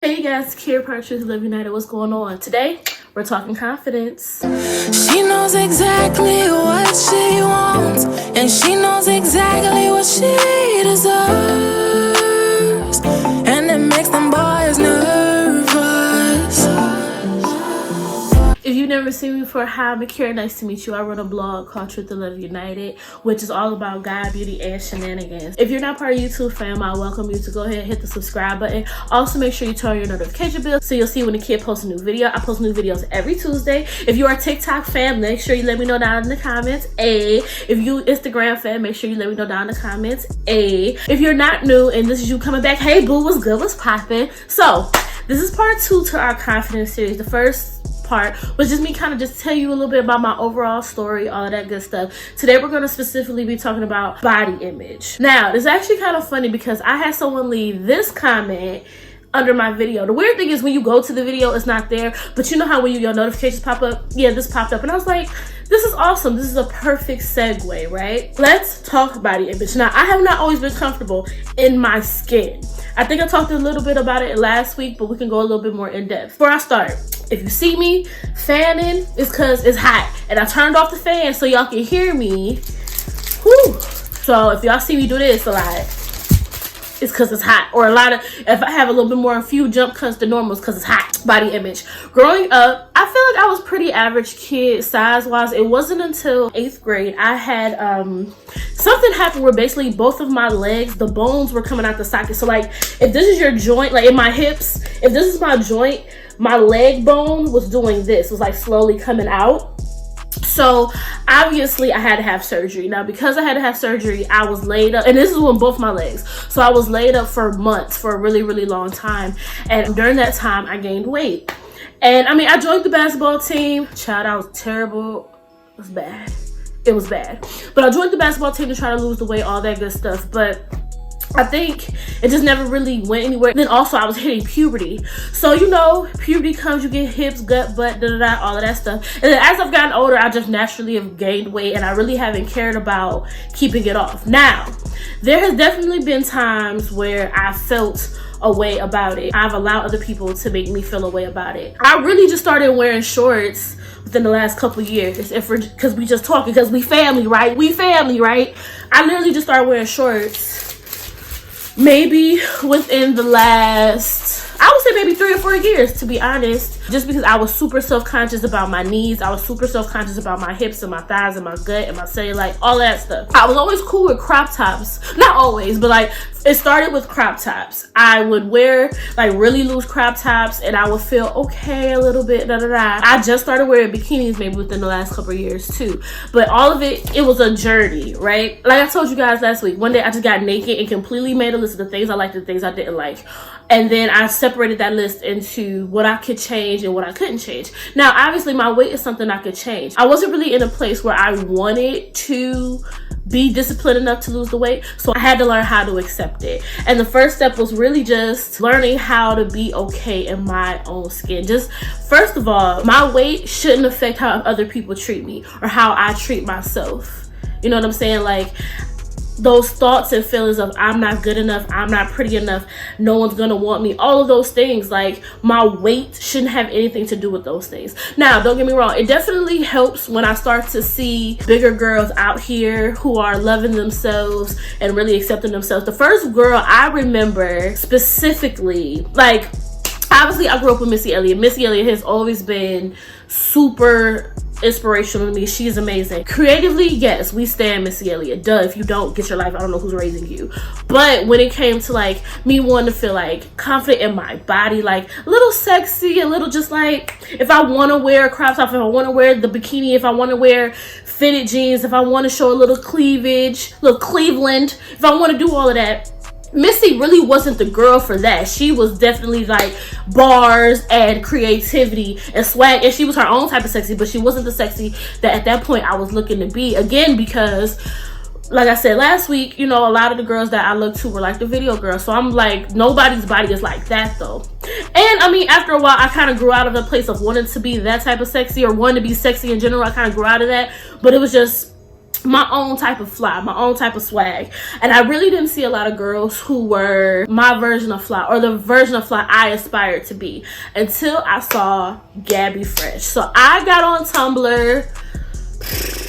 Hey guys, Akira, Part-2 Live United. What's going on? Today, we're talking confidence. She knows exactly what she wants, and she knows exactly what she deserves, and it makes them boys nervous. If you've never seen me before, hi, I'm Akira. Nice to meet you. I run a blog called Truth and Love United, which is all about God, beauty, and shenanigans. If you're not part of YouTube fam, I welcome you to go ahead and hit the subscribe button. Also, make sure you turn on your notification bell so you'll see when the kid posts a new video. I post new videos every Tuesday. If you are a TikTok fan, make sure you let me know down in the comments. If you Instagram fan, make sure you let me know down in the comments. If you're not new and this is you coming back, hey boo, what's good, what's poppin'? So, this is part 2 to our confidence series. The first part was just me kind of just tell you a little bit about my overall story, all of that good stuff. Today we're going to specifically be talking about body image. Now, it's actually kind of funny because I had someone leave this comment under my video. The weird thing is when you go to the video, it's not there, but you know how when your notifications pop up? Yeah, this popped up and I was like, this is awesome. This is a perfect segue, right? Let's talk body image. Now, I have not always been comfortable in my skin. I think I talked a little bit about it last week, but we can go a little bit more in depth. Before I start, if you see me fanning, it's because it's hot. And I turned off the fan so y'all can hear me. Whew. So if y'all see me do this a lot, it's because it's hot. Or a lot of, if I have a little bit more, a few jump cuts to normal, it's because it's hot. Body image. Growing up, I feel like I was pretty average kid size-wise. It wasn't until 8th grade I had something happened where basically both of my legs, the bones were coming out the socket. So like, if this is your joint, like in my hips, if this is my joint, my leg bone was doing this. It was like slowly coming out. So obviously I had to have surgery. Now, because I had to have surgery, I was laid up, and this is on both my legs. So I was laid up for months, for a really, really long time. And during that time, I gained weight. And I mean, I joined the basketball team. Child, I was terrible. It was bad. It was bad. But I joined the basketball team to try to lose the weight, all that good stuff. But I think it just never really went anywhere. Then also I was hitting puberty. So, you know, puberty comes, you get hips, gut, butt, da-da-da, all of that stuff. And then as I've gotten older, I just naturally have gained weight and I really haven't cared about keeping it off. Now, there has definitely been times where I felt a way about it. I've allowed other people to make me feel a way about it. I really just started wearing shorts within the last couple of years. Because we just talking, because we family, right? We family, right? I literally just started wearing shorts maybe within the last, I would say maybe 3 or 4 years, to be honest. Just because I was super self-conscious about my knees. I was super self-conscious about my hips and my thighs and my gut and my cellulite, all that stuff. I was always cool with crop tops. Not always, but like, it started with crop tops. I would wear like really loose crop tops and I would feel okay a little bit, da-da-da. I just started wearing bikinis maybe within the last couple of years too. But all of it, it was a journey, right? Like I told you guys last week, one day I just got naked and completely made a list of the things I liked and the things I didn't like. And then I separated that list into what I could change and what I couldn't change. Now, obviously, my weight is something I could change. I wasn't really in a place where I wanted to be disciplined enough to lose the weight. So I had to learn how to accept it. And the first step was really just learning how to be okay in my own skin. Just, first of all, my weight shouldn't affect how other people treat me or how I treat myself. You know what I'm saying? Like, those thoughts and feelings of I'm not good enough, I'm not pretty enough, no one's gonna want me, all of those things, like my weight shouldn't have anything to do with those things. Now, don't get me wrong, it definitely helps when I start to see bigger girls out here who are loving themselves and really accepting themselves. The first girl I remember specifically, like, obviously I grew up with Missy Elliott. Missy Elliott has always been super inspirational to me. She's amazing. Creatively, yes, we stand Missy Elliott. Duh, if you don't, get your life. I don't know who's raising you. But when it came to like me wanting to feel like confident in my body, like a little sexy, a little just like, if I want to wear a crop top, if I want to wear the bikini, if I want to wear fitted jeans, if I want to show a little cleavage, little Cleveland, if I want to do all of that, Missy really wasn't the girl for that. She was definitely like bars and creativity and swag, and she was her own type of sexy, but she wasn't the sexy that at that point I was looking to be. Again, because like I said last week, you know, a lot of the girls that I looked to were like the video girls. So I'm like, nobody's body is like that though. And I mean, after a while, I kind of grew out of the place of wanting to be that type of sexy or wanting to be sexy in general. I kind of grew out of that, but it was just my own type of fly, my own type of swag. And I really didn't see a lot of girls who were my version of fly, or the version of fly I aspired to be, until I saw Gabby Fresh. So I got on Tumblr.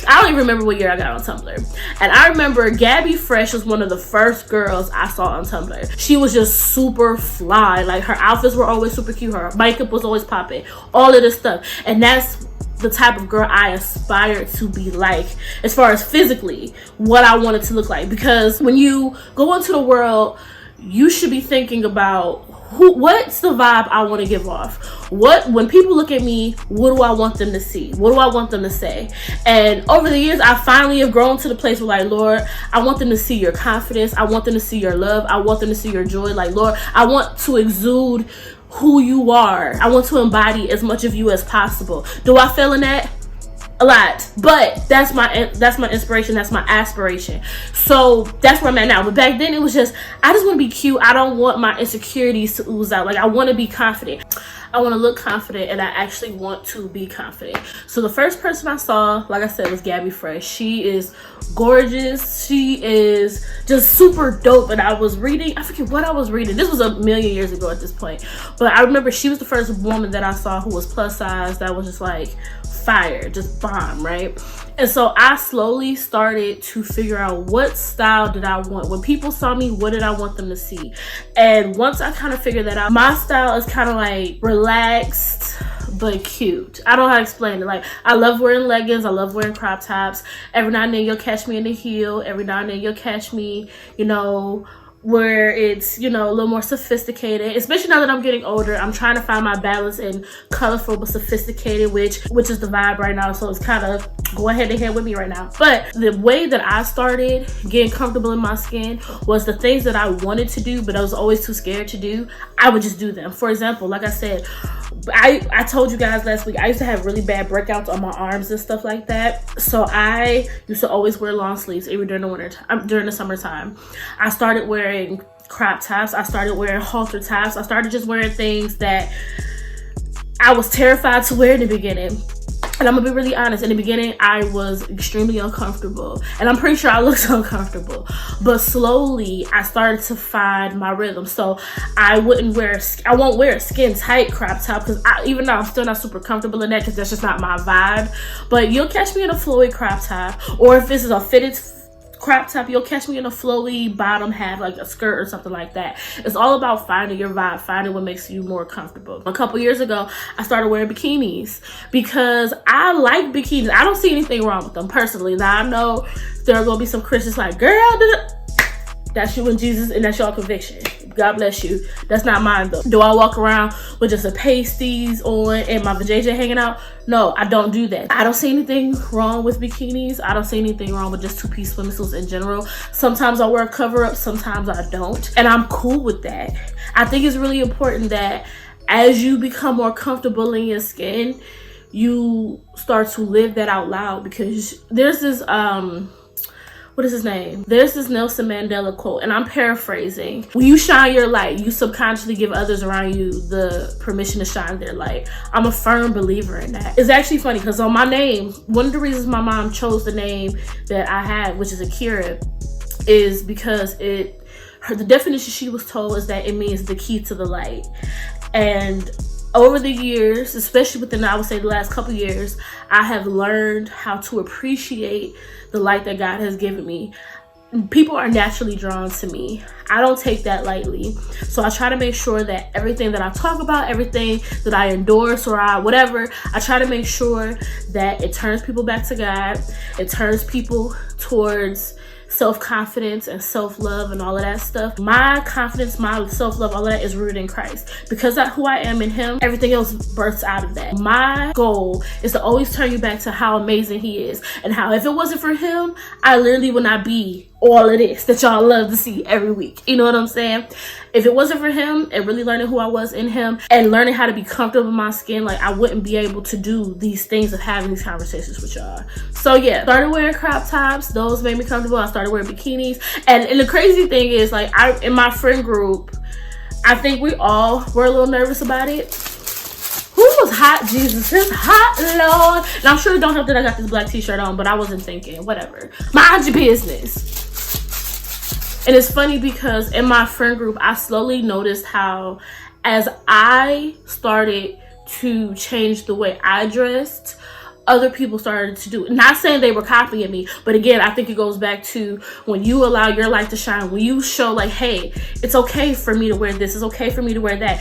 I don't even remember what year I got on Tumblr. And I remember Gabby Fresh was one of the first girls I saw on Tumblr. She was just super fly. Like, her outfits were always super cute. Her makeup was always popping. All of this stuff. And that's the type of girl I aspired to be like, as far as physically, what I wanted to look like. Because when you go into the world, you should be thinking about what's the vibe I want to give off. When people look at me, what do I want them to see? What do I want them to say? And over the years, I finally have grown to the place where, like, Lord, I want them to see your confidence. I want them to see your love. I want them to see your joy. Like, Lord, I want to exude who you are. I want to embody as much of you as possible. Do I fail in that? A lot, but that's my inspiration, that's my aspiration. So that's where I'm at now. But back then, it was just, I just want to be cute. I don't want my insecurities to ooze out. Like, I want to be confident. I want to look confident, and I actually want to be confident. So the first person I saw, like I said, was Gabby Fresh. She is gorgeous. She is just super dope. And I was reading, I forget what I was reading. This was a million years ago at this point. But I remember she was the first woman that I saw who was plus size that was just like fire, just bomb, right? And so I slowly started to figure out what style did I want. When people saw me, what did I want them to see? And once I kind of figured that out, my style is kind of like relaxed but cute. I don't know how to explain it. Like, I love wearing leggings. I love wearing crop tops. Every now and then you'll catch me in the heel. Every now and then you'll catch me, you know, where it's, you know, a little more sophisticated. Especially now that I'm getting older, I'm trying to find my balance in colorful but sophisticated, which is the vibe right now. So it's kind of going head to head with me right now. But the way that I started getting comfortable in my skin was the things that I wanted to do but I was always too scared to do, I would just do them. For example, like I said, I told you guys last week, I used to have really bad breakouts on my arms and stuff like that. So I used to always wear long sleeves even during the winter time, during the summertime. I started wearing crop tops. I started wearing halter tops. I started just wearing things that I was terrified to wear in the beginning. And I'm gonna be really honest, in the beginning, I was extremely uncomfortable. And I'm pretty sure I looked uncomfortable. But slowly, I started to find my rhythm. So I won't wear a skin tight crop top, because even though I'm still not super comfortable in that, because that's just not my vibe. But you'll catch me in a flowy crop top, or if this is a fitted crop top, you'll catch me in a flowy bottom half, like a skirt or something like that. It's all about finding your vibe, finding what makes you more comfortable. A couple years ago, I started wearing bikinis because I like bikinis. I don't see anything wrong with them personally. Now I know there are gonna be some Christians like, girl, that's you and Jesus, and that's your conviction. God bless you. That's not mine though. Do I walk around with just a pasties on and my vajayjay hanging out? No, I don't do that. I don't see anything wrong with bikinis. I don't see anything wrong with just two-piece swimsuits in general. Sometimes I wear a cover-up, sometimes I don't. And I'm cool with that. I think it's really important that as you become more comfortable in your skin, you start to live that out loud, because there's this what is his name? There's this Nelson Mandela quote, and I'm paraphrasing. When you shine your light, you subconsciously give others around you the permission to shine their light. I'm a firm believer in that. It's actually funny because on my name, one of the reasons my mom chose the name that I have, which is Akira, is because the definition she was told is that it means the key to the light. And over the years, especially within, I would say, the last couple years, I have learned how to appreciate the light that God has given me. People are naturally drawn to me. I don't take that lightly. So I try to make sure that everything that I talk about, everything that I endorse or whatever, I try to make sure that it turns people back to God. It turns people towards self-confidence and self-love and all of that stuff. My confidence, my self-love, all of that is rooted in Christ. Because of who I am in him, everything else births out of that. My goal is to always turn you back to how amazing he is, and how if it wasn't for him, I literally would not be all of this that y'all love to see every week. You know what I'm saying? If it wasn't for him and really learning who I was in him and learning how to be comfortable in my skin, like, I wouldn't be able to do these things of having these conversations with y'all. So yeah, started wearing crop tops. Those made me comfortable. I started wearing bikinis. And the crazy thing is, like, in my friend group, I think we all were a little nervous about it. Who it's hot. Jesus, it's hot, Lord. And I'm sure it don't help that I got this black t-shirt on, but I wasn't thinking. Whatever. Mind your business. And it's funny because in my friend group, I slowly noticed how as I started to change the way I dressed, other people started to do it. Not saying they were copying me, but again, I think it goes back to when you allow your light to shine, when you show like, hey, it's okay for me to wear this, it's okay for me to wear that.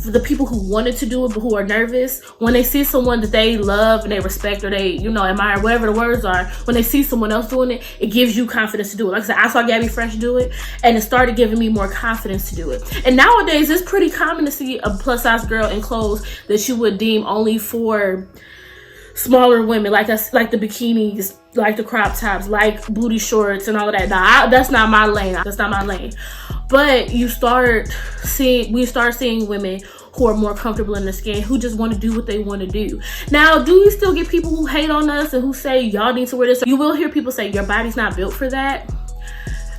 For the people who wanted to do it but who are nervous, when they see someone that they love and they respect or they, you know, admire, whatever the words are, when they see someone else doing it, it gives you confidence to do it. Like I said, I saw Gabby Fresh do it and it started giving me more confidence to do it. And nowadays it's pretty common to see a plus size girl in clothes that you would deem only for smaller women, like us, like the bikinis, like the crop tops, like booty shorts and all of that. Nah, that's not my lane. That's not my lane. But we start seeing women who are more comfortable in their skin, who just want to do what they want to do. Now, do we still get people who hate on us and who say y'all need to wear this? You will hear people say your body's not built for that.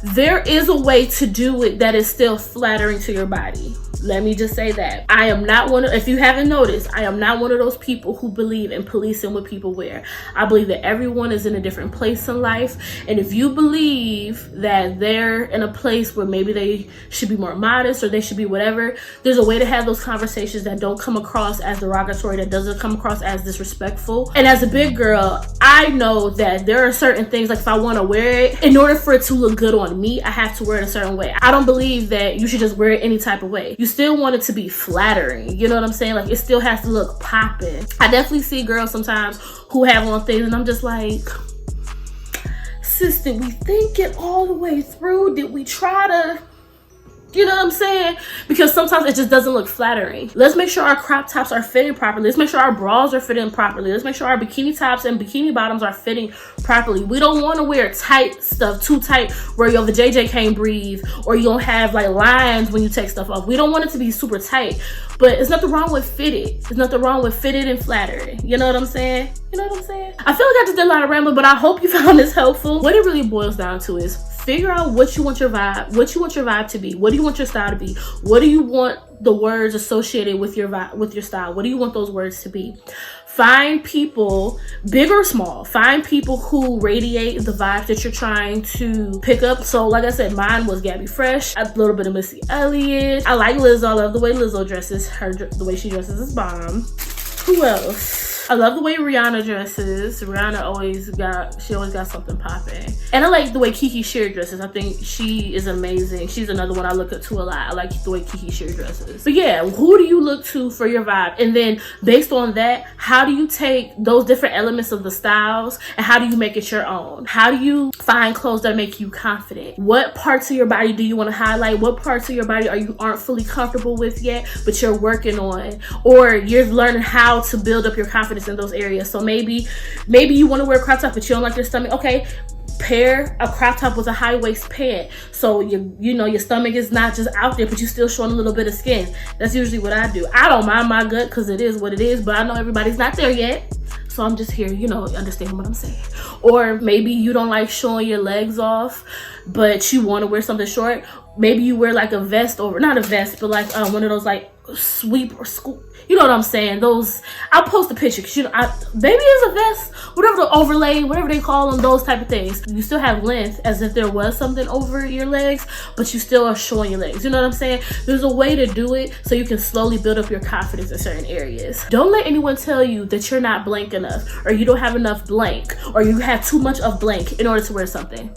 There is a way to do it that is still flattering to your body. Let me just say that. I am not one of, if you haven't noticed, I am not one of those people who believe in policing what people wear. I believe that everyone is in a different place in life. And if you believe that they're in a place where maybe they should be more modest or they should be whatever, there's a way to have those conversations that don't come across as derogatory, that doesn't come across as disrespectful. And as a big girl, I know that there are certain things, like if I want to wear it, in order for it to look good on me, I have to wear it a certain way. I don't believe that you should just wear it any type of way. You still want it to be flattering, you know what I'm saying? Like, it still has to look popping. I definitely see girls sometimes who have on things and I'm just like, sis, did we think it all the way through? Did we try to, you know what I'm saying? Because sometimes it just doesn't look flattering. Let's make sure our crop tops are fitting properly. Let's make sure our bras are fitting properly. Let's make sure our bikini tops and bikini bottoms are fitting properly. We don't want to wear tight stuff, too tight, where your vajayjay can't breathe, or you don't have like lines when you take stuff off. We don't want it to be super tight, but there's nothing wrong with fitted. There's nothing wrong with fitted and flattering. You know what I'm saying? You know what I'm saying? I feel like I just did a lot of rambling, but I hope you found this helpful. What it really boils down to is figure out what you want your vibe to be. What do you want your style to be? What do you want the words associated with your vibe, with your style? What do you want those words to be? Find people, big or small, find people who radiate the vibe that you're trying to pick up. So like I said, mine was Gabby Fresh, a little bit of Missy Elliott. I like Lizzo. I love the way Lizzo dresses. The way she dresses is bomb. Who else? I love the way Rihanna dresses. Rihanna always got something popping. And I like the way Kiki Shear dresses. I think she is amazing. She's another one I look up to a lot. I like the way Kiki Shear dresses. But yeah, who do you look to for your vibe? And then based on that, how do you take those different elements of the styles and how do you make it your own? How do you find clothes that make you confident? What parts of your body do you want to highlight? What parts of your body aren't fully comfortable with yet, but you're working on? Or you're learning how to build up your confidence in those areas. So maybe you want to wear a crop top but you don't like your stomach. Okay, pair a crop top with a high waist pant so you know your stomach is not just out there but you're still showing a little bit of skin. That's usually what I do. I don't mind my gut because it is what it is, but I know everybody's not there yet, so I'm just here, you know, understand what I'm saying. Or maybe you don't like showing your legs off but you want to wear something short. Maybe you wear like a vest over, not a vest, but like one of those like sweep or scoop, you know what I'm saying? Those, I'll post a picture because, you know, maybe it's a vest, whatever the overlay, whatever they call them, those type of things. You still have length as if there was something over your legs, but you still are showing your legs. You know what I'm saying? There's a way to do it so you can slowly build up your confidence in certain areas. Don't let anyone tell you that you're not blank enough, or you don't have enough blank, or you have too much of blank in order to wear something.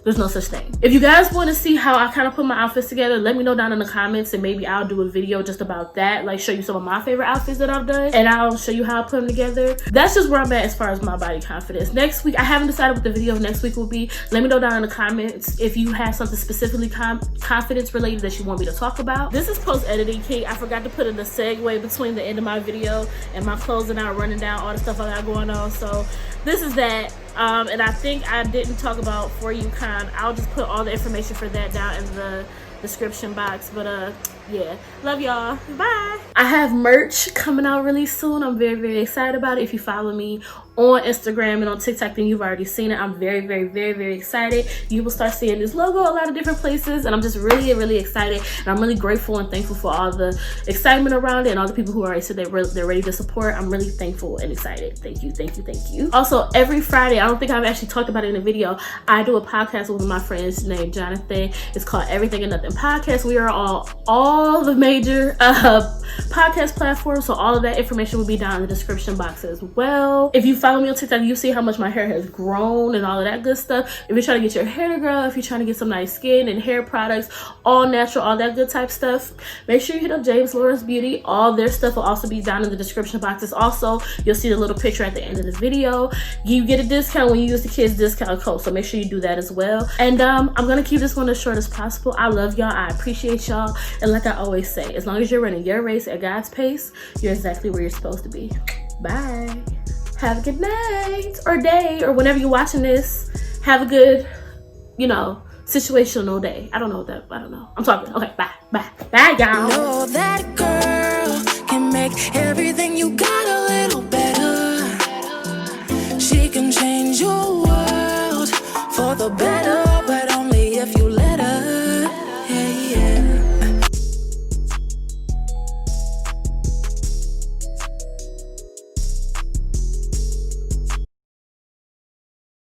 There's no such thing. If you guys want to see how I kind of put my outfits together, let me know down in the comments and maybe I'll do a video just about that, like show you some of my favorite outfits that I've done and I'll show you how I put them together. That's just where I'm at as far as my body confidence. Next week, I haven't decided what the video of next week will be. Let me know down in the comments if you have something specifically confidence related that you want me to talk about. This is post-editing key. I forgot to put in a segue between the end of my video and my closing out, running down all the stuff I got going on. So this is that. And I think I didn't talk about FORYOUCON. I'll just put all the information for that down in the description box. But yeah, love y'all. Bye. I have merch coming out really soon. I'm very, very excited about it. If you follow me on Instagram and on TikTok, then you've already seen it. I'm very, very, very, very excited. You will start seeing this logo a lot of different places, and I'm just really, really excited. And I'm really grateful and thankful for all the excitement around it and all the people who already said they're ready to support. I'm really thankful and excited. Thank you, thank you, thank you. Also, every Friday, I don't think I've actually talked about it in a video, I do a podcast with one of my friends named Jonathan. It's called Everything and Nothing Podcast. We are on all the major podcast platforms, so all of that information will be down in the description box as well. If you follow me on TikTok, you see how much my hair has grown and all of that good stuff. If you're trying to get your hair to grow, if you're trying to get some nice skin and hair products, all natural, all that good type stuff, make sure you hit up James Lawrence Beauty. All their stuff will also be down in the description boxes. Also, you'll see the little picture at the end of the video. You get a discount when you use the kids discount code, so make sure you do that as well. And I'm gonna keep this one as short as possible. I love y'all, I appreciate y'all, and like I always say, as long as you're running your race at God's pace, you're exactly where you're supposed to be. Bye. Have a good night or day, or whenever you're watching this, have a good, situational day. I don't know. I'm talking. Okay, bye, y'all. Know that girl can make everything